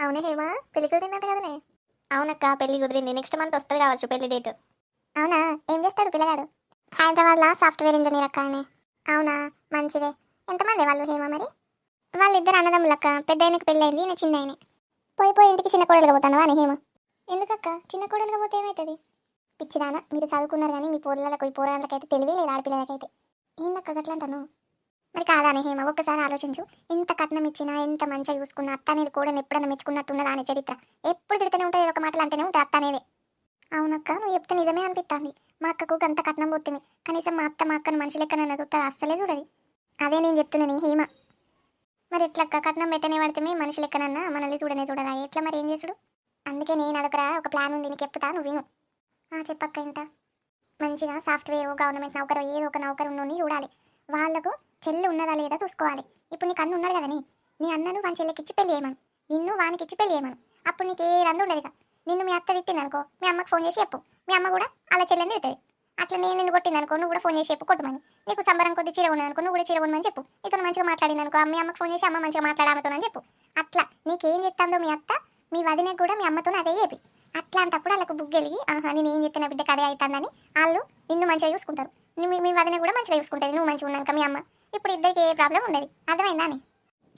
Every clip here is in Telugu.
అవునే హేమ, పెళ్లి కుదిరినట్టు కదనే? అవునక్క, పెళ్లి కుదిరింది. నెక్స్ట్ మంత్ వస్తుంది కావచ్చు పెళ్లి డేట్. అవునా? ఏం చేస్తాడు పిల్లగాడు? హైదరాబాద్లో సాఫ్ట్వేర్ ఇంజనీర్ అక్క ఆయన. అవునా? మంచిదే. ఎంతమంది వాళ్ళు హేమ మరి? వాళ్ళిద్దరు అన్నదమ్ములక్క. పెద్ద ఆయనకి పెళ్ళి అయింది, ఈయన చిన్న ఆయన. పోయి పోయి ఇంటికి చిన్న కోడలుగా పోతాను అని హేమ. ఎందుకక్క చిన్న కోడలుగా పోతే ఏమవుతుంది? పిచ్చిదానా, మీరు చదువుకున్నారు కానీ మీ పోరలకు ఈ పోరాళ్ళకైతే తెలివి లేదు, ఆడపిల్లలకైతే. ఏందక్క గట్లా అంటాను? మరి కాదానే హేమ, ఒక్కసారి ఆలోచించు. ఎంత కట్నం ఇచ్చినా, ఎంత మంచిగా చూసుకున్నా, అత్త అనేది కూడా ఎప్పుడైనా మెచ్చుకున్నట్టున్నదా అనే చరిత్ర. ఎప్పుడు తిడుతూనే ఉంటుంది, ఒక మాటలు అంటేనే ఉంటుంది అత్త అనేది. అవునక్క, నువ్వు చెప్తే నిజమే అనిపిస్తుంది. మా అక్కకు గంత కట్నం పోతుంది, కనీసం మా అత్త మా అక్కను మనిషి లెక్కనన్నా చూస్తా అస్సలే చూడది. అదే నేను చెప్తున్నాను హేమ. మరి ఎట్లక్క కట్నం పెట్టనే పడితే మనిషి లెక్కనన్నా మనల్ని చూడనే చూడరా? ఎట్లా మరి ఏం చేసుడు? అందుకే నేను అదొకరా ఒక ప్లాన్ ఉంది, నీకు చెప్తా, నువ్వు విను. చెప్పక్క ఇంట. మంచిగా సాఫ్ట్వేర్ గవర్నమెంట్ నౌకరు ఏదో ఒక నౌకరు ఉన్నోని చూడాలి. వాళ్ళకు చెల్లి ఉన్నదా లేదా చూసుకోవాలి. ఇప్పుడు నీకు అన్న ఉన్నాడు కదని, నీ అన్నను వాని చెల్లికిచ్చి పెళ్లి చేయమను, నిన్ను వానికిచ్చి పెళ్లి చేయమను. అప్పుడు నీకు ఏ రందు ఉండదు ఇక. నిన్ను మీ అత్త తిట్టిందనుకో, మీ అమ్మకు ఫోన్ చేసి చెప్పు, మీ అమ్మ కూడా అలా చెల్లెని తిడుతుంది. అట్లా నేను నిన్ను కొట్టిందనుకో, నువ్వు కూడా ఫోన్ చేసి చెప్పు కొట్టమని. నీకు సంబరం కొద్ది చీర ఉన్నదనుకో, నువ్వు కూడా చీర కొనమని చెప్పు. ఇతను మంచిగా మాట్లాడిందనుకో, మీ అమ్మకు ఫోన్ చేసి అమ్మ మంచిగా మాట్లాడామతోనని చెప్పు. అట్లా నీకేం చెప్తాందో మీ అత్త, మీ వదినకు కూడా మీ అమ్మతో అదే చెప్పి. అట్లాంటప్పుడు వాళ్ళకు బుగ్గెలిగి, ఆహా నేను ఏం చెప్తే నా బిడ్డ కదే అవుతుందని వాళ్ళు నిన్ను మంచిగా చూసుకుంటారు. మీ వదిన కూడా మంచిగా చూసుకుంటుంది నువ్వు మంచిగా ఉన్నాక మీ అమ్మ. ఇప్పుడు ఇద్దరికి ఏ ప్రాబ్లం ఉండదు. అర్థమైందా అని?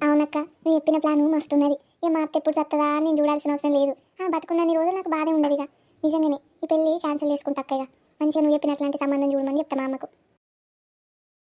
అవునక్క, నువ్వు చెప్పిన ప్లాన్ మస్తున్నది. ఇక మా అత్త ఎప్పుడు చత్తదా నేను చూడాల్సిన అవసరం లేదు. బతుకున్నన్ని రోజులు నాకు బాధే ఉండదు. ఇక నిజంగానే ఈ పెళ్ళి క్యాన్సిల్ చేసుకుంటా అక్క. ఇక మంచిగా నువ్వు చెప్పినట్లాంటి సంబంధం చూడమని చెప్తా మా అమ్మకు.